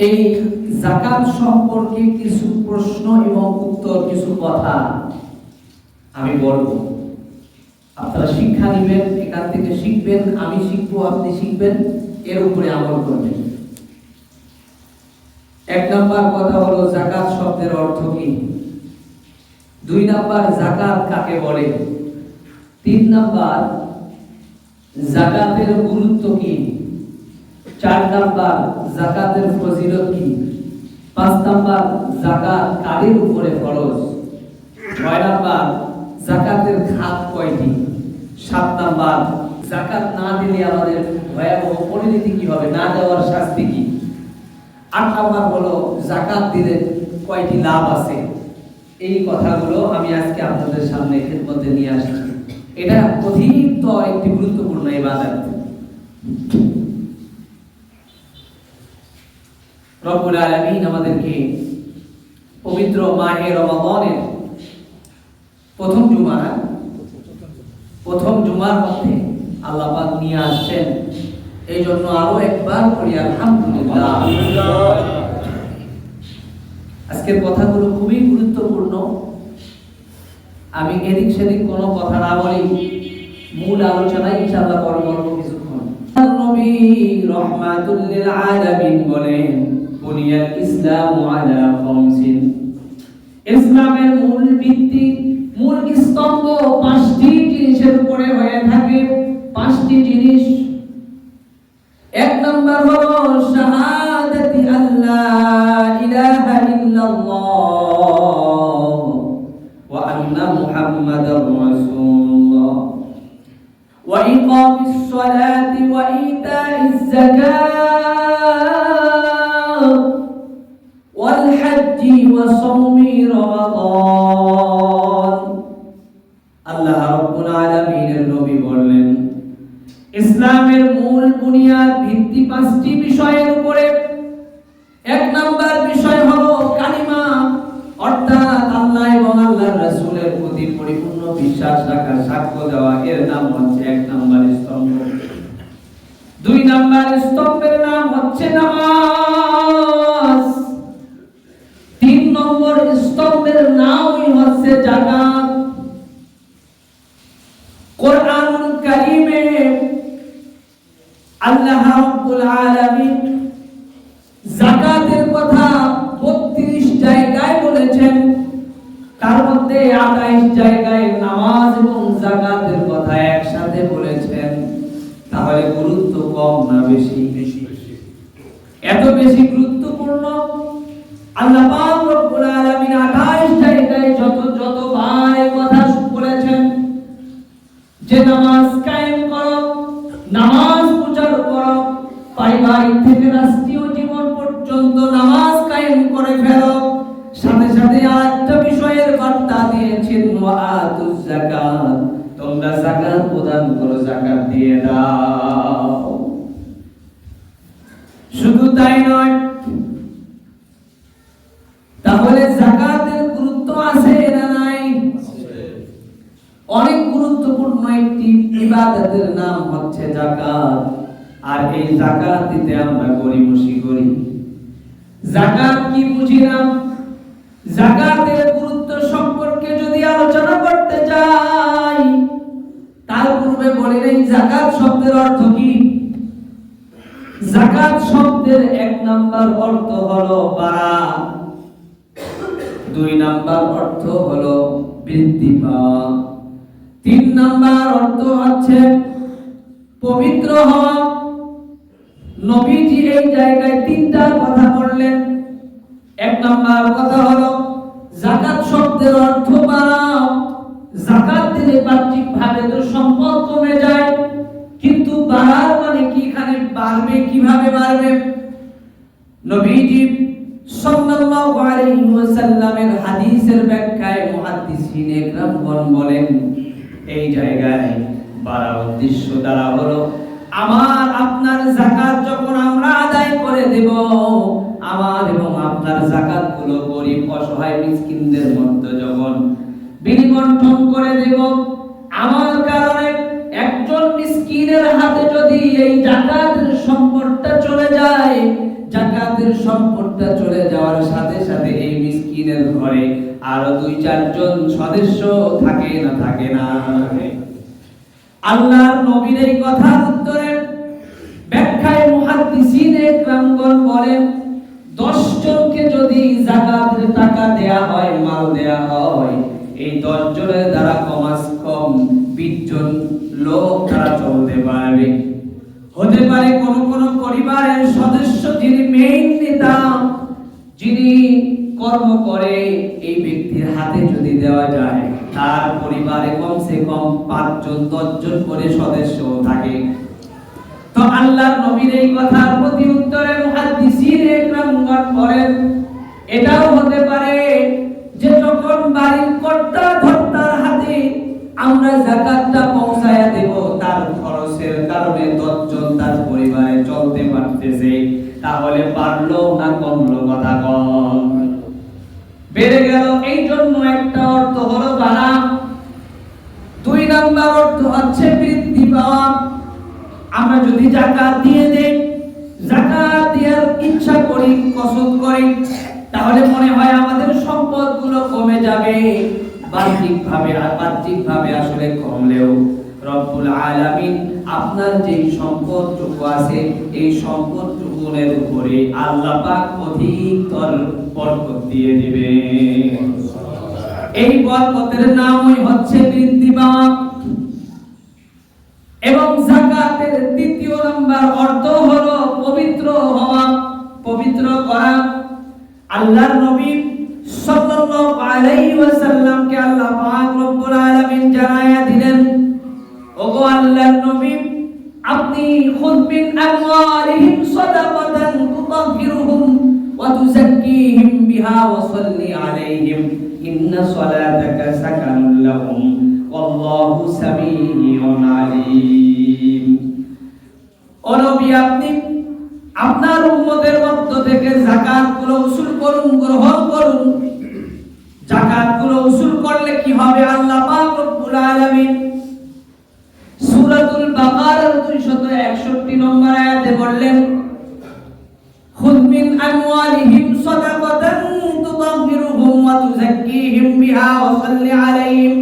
এই যাকাত সম্পর্কে কিছু প্রশ্ন এবং উত্তর, কিছু কথা আমি বলবো। আপনারা শিক্ষা নেবেন, এখান থেকে শিখবেন, আমি শিখবো, আপনি শিখবেন, এর উপরে আমল করবেন। এক নাম্বার কথা হলো যাকাত শব্দের অর্থ কি। 2 নাম্বার যাকাত কাকে বলে। 3 নাম্বার যাকাতের গুরুত্ব কি। 4 নাম্বার যাকাতের ফজিলত কি। 5 নাম্বার যাকাত কাদের উপরে ফরজ। 6 নাম্বার যাকাতের খাত কয়টি। 7 নাম্বার যাকাত না দিলে আমাদের ভয়াবহ পরিণতি কি হবে, না দেওয়ার শাস্তি কি। 8 নাম্বার হলো যাকাত দিলে কয়টি লাভ আছে। এই কথাগুলো আমি আজকে আপনাদের সামনে খেদমতে নিয়ে আসছি। এটা অধিক একটি গুরুত্বপূর্ণ ইবাদত। রব্বুল আলামিন আমাদেরকে পবিত্র মাহে রমাদানের প্রথম জুমার মধ্যে আল্লাহ পাক নিয়ে আসছেন। এই জন্য আরো একবার করি আলহামদুলিল্লাহ। আজকের কথাগুলো খুবই গুরুত্বপূর্ণ। আমি এদিক সেদিক কোনো কথা না বলি, মূল আলোচনায় ইনশাআল্লাহ করব কিছুক্ষণ। নবী রাহমাতুল লিল আলামিন বলেন, বুনিয়াল ইসলামু আলা খামসিন। ইসলামের মূল ভিত্তি, মূল স্তম্ভ 5টি জিনিসের উপরে হয়ে থাকে। 5টি জিনিস। 1 নাম্বার হলো শাহাদাতি আল্লাহ ইলাহা ইল্লাল্লাহ ওয়া আন্না মুহাম্মাদার রাসূলুল্লাহ ওয়া ইকামিস সালাতি ওয়া ইতাইজ যাকাত ওয়াল হজ্জি ওয়া সাওমি রমাদান। আল্লাহ রাব্বুল আলামিনের নবী বললেন, ইসলামের মূল বুনিয়াদ ভিত্তি 5টি বিষয়ের উপরে। 1 নাম্বার বিষয় হলো কালিমা, অর্থাৎ আল্লাহ এবং আল্লাহর রাসূলের প্রতি পরিপূর্ণ বিশ্বাস রাখা, সাক্ষ্য দেওয়া। এর নাম হচ্ছে 1 নাম্বার স্তম্ভ। 2 নাম্বার স্তম্ভের নাম হচ্ছে নামাজ। 3 নম্বর স্তম্ভের নামই হচ্ছে যাকাত। কোরআনুল কারীমে আল্লাহ রাব্বুল আলামিন যাকাতের কথা 32 জায়গায় বলেছেন। তার মধ্যে 28 জায়গায় নামাজ এবং যাকাতের কথা একসাথে বলেছেন। তাহলে গুরুত্ব কম না বেশি? এত বেশি গুরুত্বপূর্ণ। আল্লাহ পাক রব্বুল আলামিন 28 জায়গায় যতবার কথা বলেছেন যে নামাজ কায়েম করো, নামাজ প্রচার করো, পারিবারিক থেকে রাষ্ট্রীয় জীবন পর্যন্ত নামাজ কায়েম করে ফেলো। সাথে সাথে আরেকটা বিষয়ের বার্তা দিয়েছেন, ওয়াতুজ যাকাত, তোমরা যাকাত প্রদান করো, যাকাত দিয়ে দাও। শুধু তাই নয়, তাহলে যাকাতের গুরুত্ব আছে না নাই? অনেক গুরুত্বপূর্ণ একটি ইবাদতের নাম হচ্ছে যাকাত। আর এই যাকাত দিতে আমরা গরিমসি করি। যাকাত কি বুঝি না? যাকাতের গুরুত্ব সম্পর্কে যদি আলোচনা করতে যাই, তার পূর্বে বলি নেই যাকাত শব্দের অর্থ কি। যাকাত শব্দের 1 নাম্বার অর্থ হলো বাড়া, 2 নাম্বার অর্থ হলো বৃদ্ধি পাওয়া, 3 নাম্বার অর্থ হচ্ছে পবিত্র হওয়া। নবীজি এই জায়গায় 3টা কথা বললেন। 1 নাম্বার কথা হলো যাকাত শব্দের অর্থ বাড়াও। যাকাত দিলে বাহ্যিক ভাবে তো সম্পদ কমে যায়, কিন্তু বাড়ার মানে কি? এখানে বাড়বে, কিভাবে বাড়বে? নবীজি সাল্লাল্লাহু আলাইহি ওয়াসাল্লামের হাদিসের ব্যাখ্যায় মুহাদ্দিসিন ইকরামগণ বলেন, এই জায়গায় বাড়ার উদ্দেশ্য দ্বারা হলো আমার আপনার যাকাত যখন আমরা আদায় করে দেব, আমার এবং আপনার যাকাতগুলো গরিব অসহায় মিসকিনদের মধ্যে যখন বিনিবন্টন করে দেব, আমার কারণে একজন মিসকিনের হাতে যদি এই যাকাতের সম্পদটা চলে যায়, জাকাতের সম্পদটা চলে যাওয়ার সাথে সাথে এই মিসকিনের ঘরে আরো 2-4 জন সদস্য থাকে না থাকে না? আল্লাহর নবীর এই কথার উত্তরে ব্যাখ্যায় মুহাদ্দিসিনে কেরামগণ বলেন 10 জনকে যদি যাকাতের টাকা দেয়া হয়, মাল দেয়া হয়, এই 10 জনের দ্বারা কমাস কম 20 জন লোক তারা চলতে পারবে। হতে পারে কোন কোন পরিবারের সদস্য যিনি মেইন নেতা, যিনি কর্ম করে, এই ব্যক্তির হাতে যদি দেওয়া যায় তার পরিবারে কমসে কম 5 জন 10 জন করে সদস্য থাকে। তো আল্লাহর নবীর এই কথার প্রতি উত্তরে মুহাদ্দিসিনে কেরামগণ বলেন এটাও হতে পারে যে যখন বাড়ির কর্তা ধর্তার হাতে আমরা যাকাতটা পৌঁছায়া দেব, তার খরচের কারণে 10 জন তার পরিবারে চলতে পারতেছে, তাহলে পারলো না কমলো? কথা কম বেড়ে গেল। এই জন্য একটা অর্থ হলো বাড়া, 2 নাম্বার অর্থ হচ্ছে বৃদ্ধি পাওয়া। আমরা যদি যাকাত দিয়ে দেই, যাকাত দেওয়ার ইচ্ছা করি, কসদ করি, তাহলে মনে হয় আমাদের সম্পদগুলো কমে যাবে। বাহ্যিকভাবে আসলে কমলেও রব্বুল আলামিন আপনার যে সম্পদটুকু আছে এই সম্পদটুকুর উপরে আল্লাহ পাক অধিকতর বরকত দিয়ে দিবেন। এই বরকতের নামই হচ্ছে বৃদ্ধি পাওয়া। এবং যাকাতের দ্বিতীয় নাম্বার অর্থ হলো পবিত্র হওয়া, পবিত্র করা। আল্লাহর নবী সাল্লাল্লাহু আলাইহি ওয়াসাল্লামকে আল্লাহ পাক রব্বুল আলামিন জানায়া দিলেন, ওগো আল্লাহর নবী, আপনি খুদ মিন আমওয়ালিহিম সাদাকাতান তুতাহহিরুহুম ওয়া তুযাক্কিহিম বিহা ওয়া সাল্লি আলাইহিম ইন্না সালাতাকা সাকানুল লাহুম ওয়াল্লাহু সামিউন আলিম। ও নবী, আপনি আপনার উম্মতের মধ্য থেকে যাকাতগুলো উসুল করুন, গ্রহণ করুন। যাকাতগুলো উসুল করলে কি হবে? আল্লাহ পাক রব্বুল আলামিন সূরাতুল বাকারার 261 নম্বর আয়াতে বললেন, খুদ মিন আমওয়ালিহিম সাদাকাতান তুতাহহিরুহুম ওয়া তুযাক্কিহিম বিহা ওয়া সাল্লি আলাইহিম।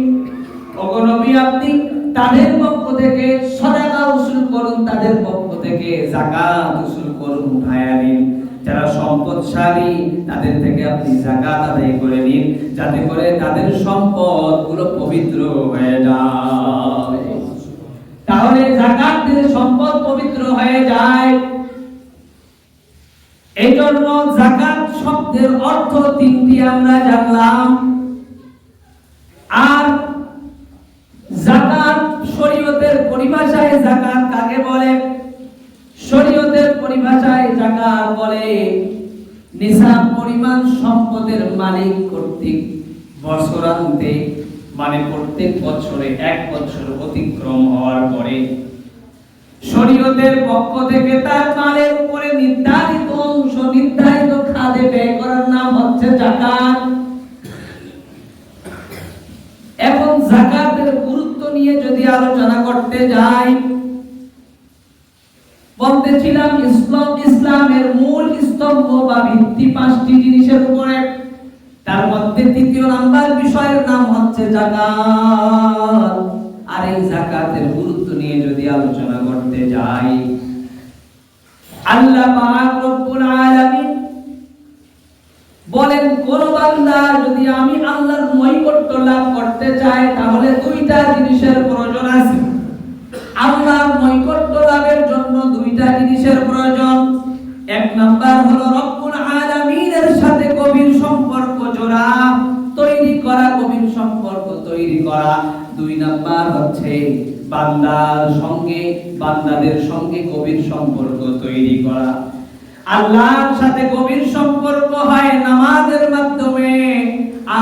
ওগো নবী, আপনি তাদের পক্ষ থেকে সাদাকা উসুল করুন, তাদের পক্ষ থেকে যাকাত উসুল করুন, উঠায়া নিন। যারা সম্পদশালী তাদের থেকে আপনি যাকাত আদায় করে নিন, যাতে করে তাদের সম্পদগুলো পবিত্র হয়ে যায়। তাহলে যাকাত দিলে সম্পদ পবিত্র হয়ে যায়। এই জন্য যাকাত শব্দের অর্থ 3টি আমরা জানলাম। আর যাকাত শরীয়তের পরিভাষায় যাকাত কাকে বলে? শরীয়তের পরিভাষায় যাকাত বলে নিসাব পরিমাণ সম্পদের মালিক কর্তৃক বছরান্তে, মানে প্রত্যেক বছরে 1 বছর অতিক্রম হওয়ার পরে শরীয়তের পক্ষ থেকে তার মালের উপরে নির্ধারিত অংশ, নির্ধারিত খাতে ব্যয় করার নাম হচ্ছে যাকাত। এখন যাকাতের গুরুত্ব নিয়ে যদি আলোচনা করতে যাই, বলতেছিলাম ইসলামের মূল স্তম্ভ বা ভিত্তি 5টি জিনিসের উপরে। তার মধ্যে 3য় নাম্বার বিষয়ের নাম হচ্ছে যাকাত। আর এই যাকাতের গুরুত্ব নিয়ে যদি আলোচনা করতে যাই, আল্লাহ পাক রব্বুল আলামিন বলেন, কোন বান্দা যদি আমি আল্লাহর নৈকট্য লাভ করতে চায় তাহলে 2টা জিনিসের প্রয়োজন আছে। আল্লাহর নৈকট্য লাভের জন্য 2টা জিনিসের প্রয়োজন। 1 নাম্বার হলো রব্বুল আলামিনের সাথে গভীর সম্পর্ক জোড়া তৈরি করা, গভীর সম্পর্ক তৈরি করা। 2 নাম্বার হচ্ছে বান্দাদের সঙ্গে গভীর সম্পর্ক তৈরি করা। আল্লাহর সাথে গভীর সম্পর্ক হয় নামাজের মাধ্যমে,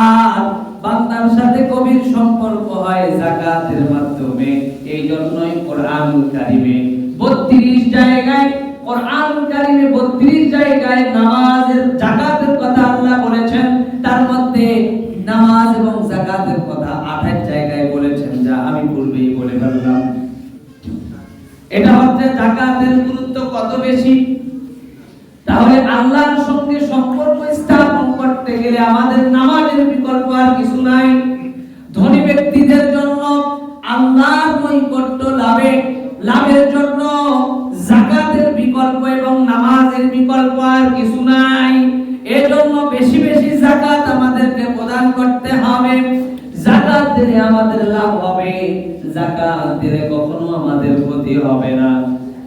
আর বান্দার সাথে গভীর সম্পর্ক হয় যাকাতের মাধ্যমে। এই জন্যই কোরআনুল কারীমে 32 জায়গায়, কোরআনুল কারীমে 32 জায়গায় নামাজের, যাকাতের কথা আল্লাহ বলেছেন। তার মধ্যে নামাজ এবং যাকাতের কথা 28 জায়গায় বলেছেন, যা আমি পূর্বেই বলে ফেললাম। এটা হচ্ছে যাকাতের গুরুত্ব কত বেশি। তাহলে আমাদের নামাজের বিকল্প আর কিছু নাই। ধনী ব্যক্তিদের জন্য আল্লাহর নৈকট্য লাভের জন্য যাকাতের বিকল্প এবং নামাজের বিকল্প আর কিছু নাই। এজন্য বেশি বেশি যাকাত আমাদেরকে প্রদান করতে হবে। যাকাত দিলে আমাদের লাভ হবে, যাকাত দিলে কখনো আমাদের ক্ষতি হবে না।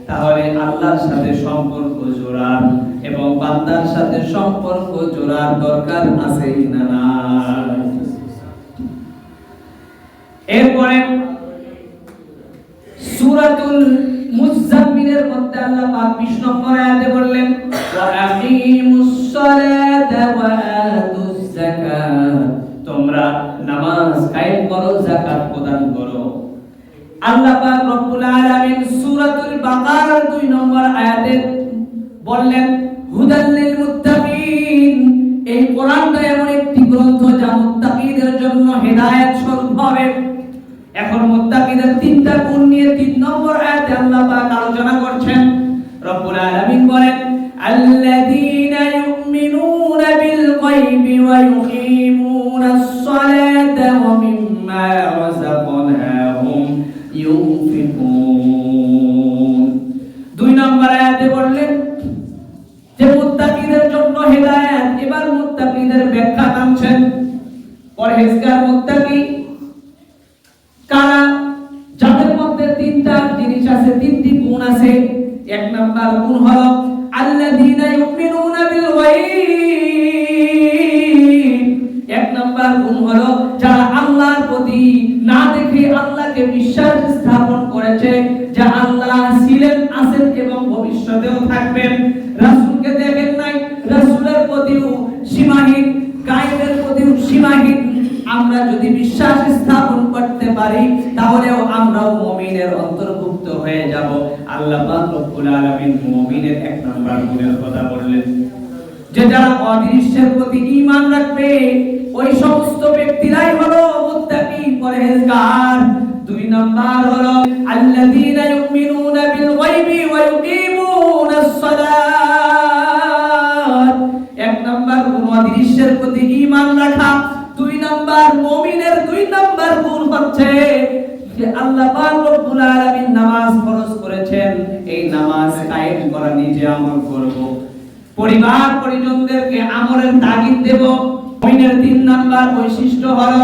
তাহলে আল্লাহর সাথে সম্পর্ক জোড়ার এবং বান্দার সাথে সম্পর্ক জোড়ার দরকার আছে না নাই? এরপরে সূরাতুল মুজাম্মিলের মধ্যে আল্লাহ পাক 20 নম্বর আয়াতে বললেন, ওয়া আকিমুস সালাতা ওয়া আতুজ যাকাত, তোমরা নামাজ কায়েম করো, যাকাত প্রদান করো। আল্লাহ পাক রব্বুল আলামিন সূরাতুল বাকারার 2 নম্বর আয়াতে বললেন, হুদাল লিল মুত্তাকিন, এই কোরআনটা এমন একটি গ্রন্থ যা মুত্তাকিদের জন্য হেদায়েত স্বরূপ হবে। এখন মুত্তাকিদের 3টা গুণ নিয়ে 3 নম্বর আয়াতে আল্লাহ পাক আলোচনা করছেন। রব্বুল আলামিন বলেন, আল্লাযীনা ইউমিনুনা বিল গায়বি ওয়া ইউকিমুনাস সালাতা ওয়া মিম্মা রাযাকনাহুম ইউনফিকুন। 2 নম্বর আয়াতে বললেন যে মুত্তাকিদের জন্য হেদায়েত। এবার মুত্তাকিদের ব্যাখ্যা টানছেন। পরহেজগার মুত্তাকি কারা? যাদের মধ্যে 3টা জিনিস আছে, 3টি গুণ আছে। 1 নাম্বার গুণ হলো আল্লাযীনা ইউমিনুনা বিল গায়ব। 1 নাম্বার গুণ হলো যারা আল্লাহর প্রতি না দেখে আল্লাহকে বিশ্বাস স্থাপন করেছে যে আল্লাহ ছিলেন, আছেন এবং ভবিষ্যতেও থাকবেন। রাসূলকে দেখেন নাই, রাসূলের প্রতিও সীমাহীন, গায়বের প্রতিও সীমাহীন আমরা যদি বিশ্বাস স্থাপন করতে পারি তাহলেও আমরাও মুমিনের অন্তর্ভুক্ত হয়ে যাব। আল্লাহ পাক রব্বুল আলামিন মুমিনের 1 নাম্বার গুণের কথা বললেন যে যারা অদৃশ্যের প্রতি ঈমান রাখবে ওই সমস্ত ব্যক্তিরাই হলো মুত্তাকি, পরহেজগার। 2 নাম্বার হলো আল্লাযীনা ইউমিনুনা বিল গায়বি ওয়া ইউকিমুনাস সালাত। 1 নাম্বার গুণ অদৃশ্যের প্রতি ঈমান রাখা। 2 নাম্বার মুমিনের 2 নাম্বার গুণ হচ্ছে যে আল্লাহ পাক রব্বুল আলামিন নামাজ ফরজ করেছেন, এই নামাজ কায়েম করা নিজে আমল করব, পরিবার পরিজনদেরকে আমলের তাগিদ দেব। মুমিনের 3 নাম্বার বৈশিষ্ট্য হলো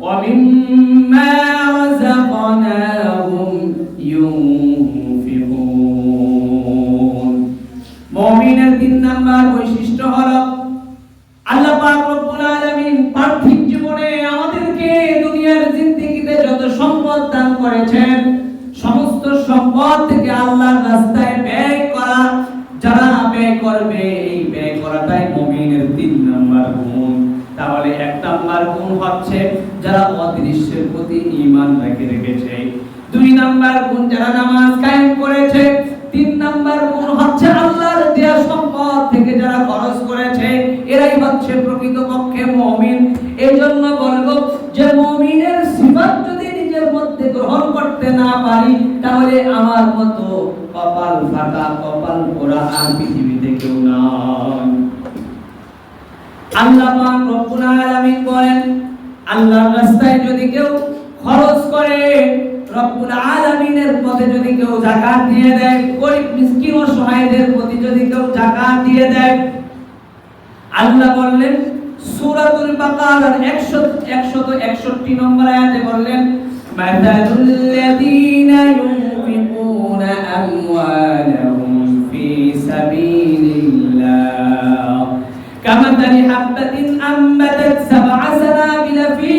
ওয়া মিম্মা রাযাকনাহুম ইউনফিকুন। মুমিনের 3 নাম্বার বৈশিষ্ট্য হলো আল্লাহ পাক রব্বুল আলামিন পার্থিব জীবনে আমাদেরকে দুনিয়ার জিন্দেগিতে যত সম্পদ দান করেছেন সমস্ত সম্পদ থেকে আল্লাহর রাস্তায় ব্যয় করা। যারা ব্যয় করবে এই ব্যয় করাটাই মুমিনের 3 নাম্বার গুণ। তাহলে 1 নাম্বার গুণ হচ্ছে যারা অদৃশ্যের প্রতি ঈমান রেখেছে। 2 নাম্বার গুণ যারা নামাজ কায়েম করেছে। 3 নাম্বার গুণ হচ্ছে আল্লাহর দেয়া সম্পদ থেকে যারা খরচ করেছে, এরাই হচ্ছে প্রকৃতপক্ষে মুমিন। এজন্য বলবো যে মুমিনের সিফাত যদি নিজের মধ্যে গ্রহণ করতে না পারি তাহলে আমার মতো কপাল ফাটা, কপাল পোড়া আর পৃথিবীতে কেউ নাই। আল্লাহ পাক রব্বুল আলামিন বলেন, আল্লাহর রাস্তায় যদি কেউ খরচ করে, রব্বুল আলামিনের পথে যদি কেউ যাকাত দিয়ে দেয়, গরীব মিসকিন ও অসহায়দের প্রতি যদি কেউ যাকাত দিয়ে দেয়, আল্লাহ বললেন সূরাতুল বাকারার 161 নম্বর আয়াতে বললেন, মাতালুল লাযীনা ইউনফিকুনা আমওয়ালাহুম ফি সাবিলিল্লাহ কামাতালি হাববাতিন আমবাতাত সাবআ সানাবিলা ফি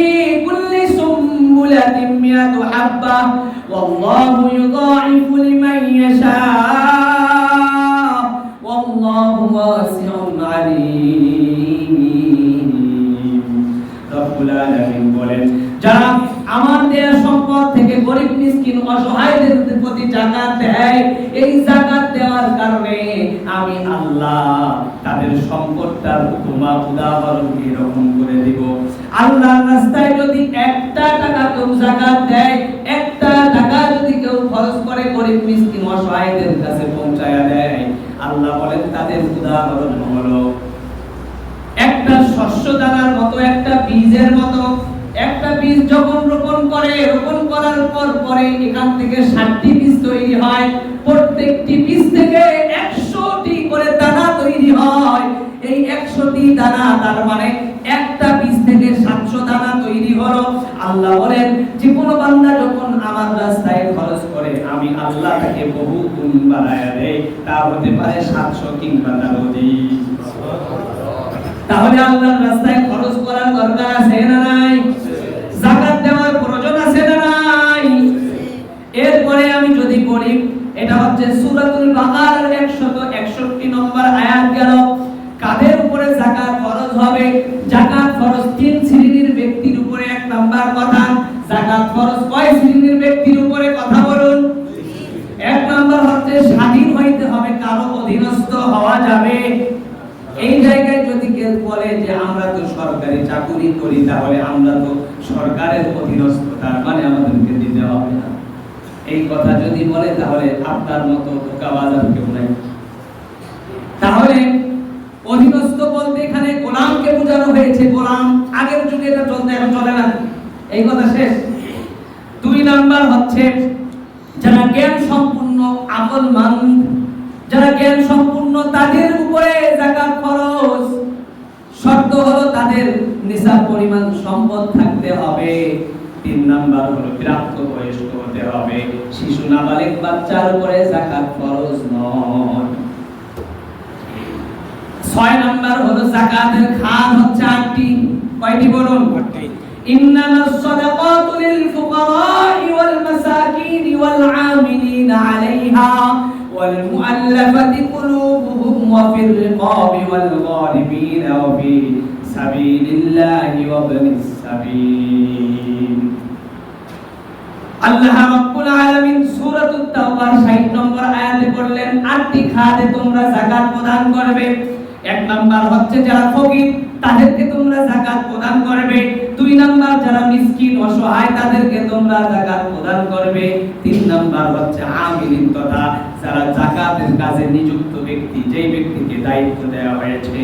কুল্লি সুম্বুলাতিন মিয়াতু হাব্বা ওয়াল্লাহু ইউযাইফু লিমান ইয়াশা ওয়াল্লাহু ওয়াসিউন আলীম। রব্বুল আলামিন বলেন, যারা আমার দেয়া সম্পদ থেকে গরীব মিসকিন অসহায়দের প্রতি যাকাত দেয়, এই যাকাত দেওয়ার কারণে আমি আল্লাহ তাদের সম্পদটার উপমা উদাহরণ এরকম করে দিব। আল্লাহর রাস্তায় যদি 1 টাকা কেউ যাকাত দেয়, 1 টাকা যদি কেউ খরচ করে গরীব মিসকিন অসহায়দের কাছে পৌঁছায়া দেয়, আল্লাহ বলেন তাদের উদাহরণ হলো একটা শস্য দানা বীজের মতো। একটা বীজ যখন রোপণ করার পরে এখান থেকে 60টি বীজ তৈরি হয়, প্রত্যেকটি বীজ থেকে 100টি করে দানা তৈরি হয়। এই 100টি দানা, তার মানে একটা বীজ থেকে 700 দানা তৈরি হলো। আল্লাহ বলেন যে কোন বান্দা যখন আমার রাস্তায় খরচ করে, আমি আল্লাহ তাকে বহু গুণ বাড়ায়া দেই। তা হতে পারে 700 কিংবা তার অধিক। তাহলে আল্লাহর রাস্তায় খরচ করার দরকার আছে না নাই? যাকাত দেওয়ার প্রয়োজন আছে না নাই? এরপরে আমি যদি বলি, এটা হচ্ছে সূরাতুল বাকারার 161 নম্বর আয়াত গেল। কাদের উপরে যাকাত ফরজ হবে? যাকাত ফরজ 3 শ্রেণীর ব্যক্তির উপরে। এক নাম্বার কথা, যাকাত ফরজ কয় শ্রেণীর ব্যক্তির উপরে? কথা বলুন। এক নাম্বার হচ্ছে স্বাধীন হইতে হবে, কারো অধীনস্থ হওয়া যাবে। এই জায়গায় যদি কেউ বলে যে আমরা তো সরকারি চাকরি করি, তাহলে আমরা তো সরকারের অধীনস্থ, তার মানে আমাদেরকে দিতে হবে না, এই কথা যদি বলে, তাহলে আপনার মতো ধোঁকাবাজ আর কেউ নাই। তাহলে অধীনস্থ বলতে এখানে গোলামকে বোঝানো হয়েছে। গোলাম আগের যুগে এটা চলতে, এখন চলে না, এই কথা শেষ। 2 নাম্বার হচ্ছে যারা জ্ঞান সম্পূর্ণ, আমলমন্দ, যারা জ্ঞান সম্পূর্ণ, তাদের উপরে যাকাত ফরজ। শর্ত হলো তাদের নিসাব পরিমাণ সম্পদ থাকতে হবে। 3 নাম্বার হলো প্রাপ্তবয়স্ক হতে হবে। শিশু নাবালিগ বাচ্চার উপরে যাকাত ফরজ নয়। 6 নাম্বার হলো যাকাতের খাত হচ্ছে 8টি। কয়টি বলুন? 8টি। ইন্নামাস সাদাকাতু লিল ফুকারা'i ওয়াল মাসাকিন ওয়াল 'আমিলিনা 'আলাইহা ওয়াল মুআল্লাফাতি কুলুবুহুম ওয়া ফির রিকাবি ওয়াল গালিবিনা ওয়া ফি সাবিলিল্লাহি ওয়া ইবনিস সাবিল। আল্লাহ রাব্বুল আলামিন সূরাতুত তাওবার 60 নম্বর আয়াতে বললেন 8টি খাতে তোমরা যাকাত প্রদান করবে। 1 নাম্বার হচ্ছে যারা ফকির, তাদেরকে তোমরা যাকাত প্রদান করবে। 2 নাম্বার যারা মিসকিন অসহায়, তাদেরকে তোমরা যাকাত প্রদান করবে। 3 নাম্বার হচ্ছে আমিলিন, তথা যারা যাকাতের কাজে নিযুক্ত ব্যক্তি, যেই ব্যক্তিকে দায়িত্ব দেওয়া হয়েছে,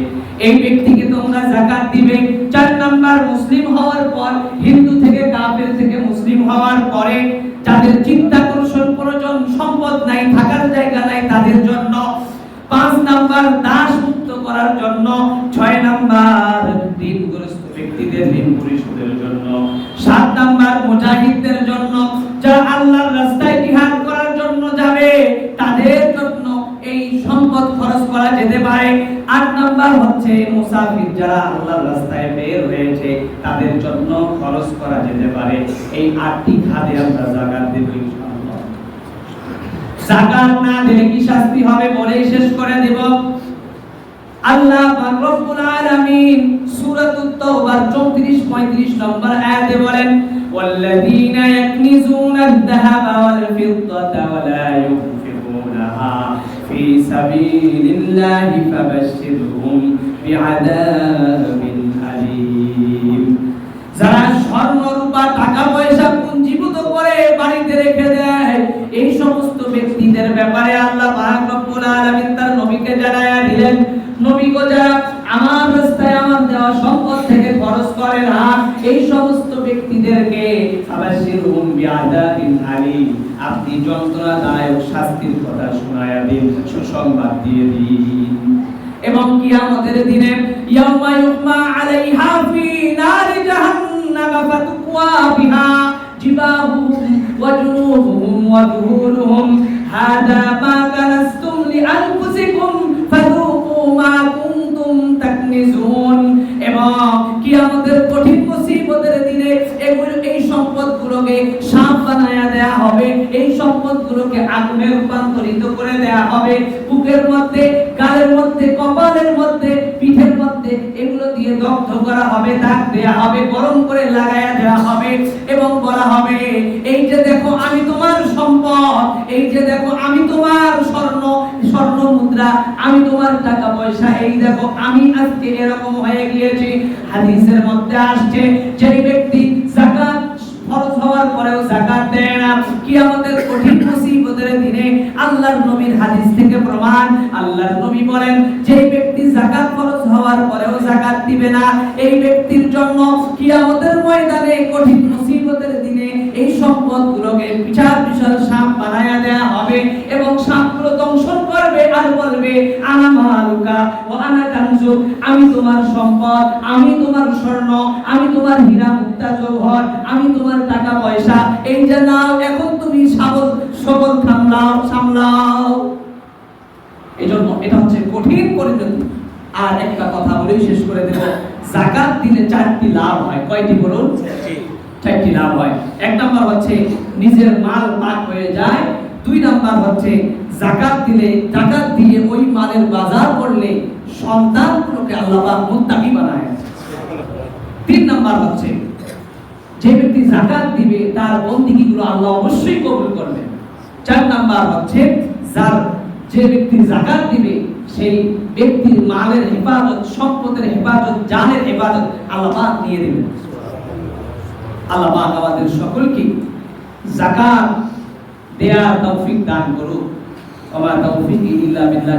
এই ব্যক্তিকে তোমরা যাকাত দিবে। 4 নাম্বার মুসলিম হওয়ার পর, হিন্দু থেকে কাফের থেকে মুসলিম হওয়ার পরে যাদের চিত্তাকর্ষণ প্রয়োজন, সম্পদ নাই, থাকার জায়গা নাই, তাদের জন্য। 5 নাম্বার দাস মুক্ত করার জন্য। 6 নাম্বার ঋণগ্রস্ত ব্যক্তিদের ঋণ পরিশোধের জন্য। 7 নাম্বার মুজাহিদদের জন্য, যারা আল্লাহর রাস্তায় জিহাদ করার জন্য যাবে, তাদের জন্য এই সম্পদ খরচ করা যেতে পারে। 8 নাম্বার হচ্ছে মুসাফির, যারা আল্লাহর রাস্তায় বের হয়েছে, তাদের জন্য খরচ করা যেতে পারে। এই 8টি খাতে আমরা যাকাত দেব ইনশাআল্লাহ। যাকাত না দিলে কি শাস্তি হবে বলেই শেষ করে দেব। আল্লাহ পাক রব্বুল আলামিন সূরাতুত তাওবার 34-35 নম্বর আয়াতে বলেন, ওয়াল্লাযীনা ইয়াকনিজুনা আয-যাহাবা ওয়াল ফিদ্দাতা ওয়া লা ইউনফিকুনাহা ফি সাবিলিল্লাহি ফাবাশশিরহুম বিআযাবিন আলীম। যারা স্বর্ণ রূপা টাকা পয়সা পুঞ্জীভূত করে বাড়িতে রেখে দেয়, এই সমস্ত ব্যক্তিদের ব্যাপারে আল্লাহ পাক রব্বুল আলামিন তার নবীকে জানায়া দিলেন, নবী গো, যারা আমার রাস্তায় আমার দেওয়া সম্পদ থেকে খরচ করে না, এই সমস্ত ব্যক্তিদেরকে ফাবাশশিরহুম বিআযাবিন আলীম, আপনি যন্ত্রণাদায়ক শাস্তির কথা শোনায়া দিন, সুসংবাদ দিয়ে দিন। এবং কিয়ামতের দিনে ইয়াউমা ইউকমা আলাইহা ফি নারি জাহান্নাম ফাতুকওয়া বিহা জিবাহুম ওয়া জুনুবুহুম ওয়া যুহুরুহুম হাদা মা কানাসতুম লিআনফুসিকুম ফাযুকু মা কুনতুম তাকনিজুন। এবং কিয়ামতের কঠিন মুসিবতের দিনে এই সম্পদগুলোকে সাপ বানায়া দেয়া হবে, এই সম্পদগুলোকে আগুনে রূপান্তরিত করে দেয়া হবে। বুকের মধ্যে, গালের মধ্যে, কপালের মধ্যে, পিঠের মধ্যে এগুলো দিয়ে দগ্ধ করা হবে, দাগ দেয়া হবে, গরম করে লাগায়া দেওয়া হবে এবং বলা হবে, এই যে দেখো আমি তোমার সম্পদ, এই যে দেখো আমি তোমার স্বর্ণ মুদ্রা, আমি তোমার টাকা পয়সা, এই দেখো আমি আজকে এরকম হয়ে গিয়েছি। হাদিসের মধ্যে আসছে, যে ব্যক্তি যাকাত ফরজ হওয়ার পরেও যাকাত দেয় না, কিয়ামতের কঠিন মুসিবতের দিনে আল্লাহর নবীর হাদিস থেকে প্রমাণ, আল্লাহর নবী বলেন, যে ব্যক্তি যাকাত ফরজ হওয়ার পরেও যাকাত দিবে না, এই ব্যক্তির জন্য কিয়ামতের ময়দানে কঠিন মুসিবতের দিনে এই সম্পদগুলোকে বিশাল বিশাল সাপ বানায়া দেয়া হবে এবং সাপগুলো দংশন করবে আর বলবে আনা মালুকা ও আনা কানজু, আমি তোমার সম্পদ, আমি তোমার স্বর্ণ, আমি তোমার হীরা মুক্তা জওহর, আমি তোমার টাকা পয়সা, এই যে নাও, এখন তুমি সবল সামলাও। এজন্য এটা হচ্ছে কঠিন পরিণতি। আর একটা কথা বলেই শেষ করে দেব, যাকাত দিলে 4টি লাভ হয়। কয়টি বলুন? 4টি লাভ হয়। এক নাম্বার হচ্ছে নিজের মাল পাক হয়ে যায়। 2 নাম্বার হচ্ছে যাকাত দিয়ে ওই মালের বাজার করলে সন্তানগুলোকে আল্লাহ পাক মুত্তাকি বানায়। 3 নাম্বার হচ্ছে যে ব্যক্তি যাকাত দিবে তার বন্দেগীগুলো আল্লাহ অবশ্যই কবুল করবেন। 4 নাম্বার হচ্ছে যে ব্যক্তি যাকাত দিবে সেই ব্যক্তির মালের হেফাজত, সম্পদের হেফাজত, জানের হেফাজত আল্লাহ পাক নিয়ে দিবেন। আল্লাহ পাক আমাদের সকলকে যাকাত দেওয়ার তৌফিক দান করুন। ওয়া মা তৌফিকি ইল্লা বিল্লাহ।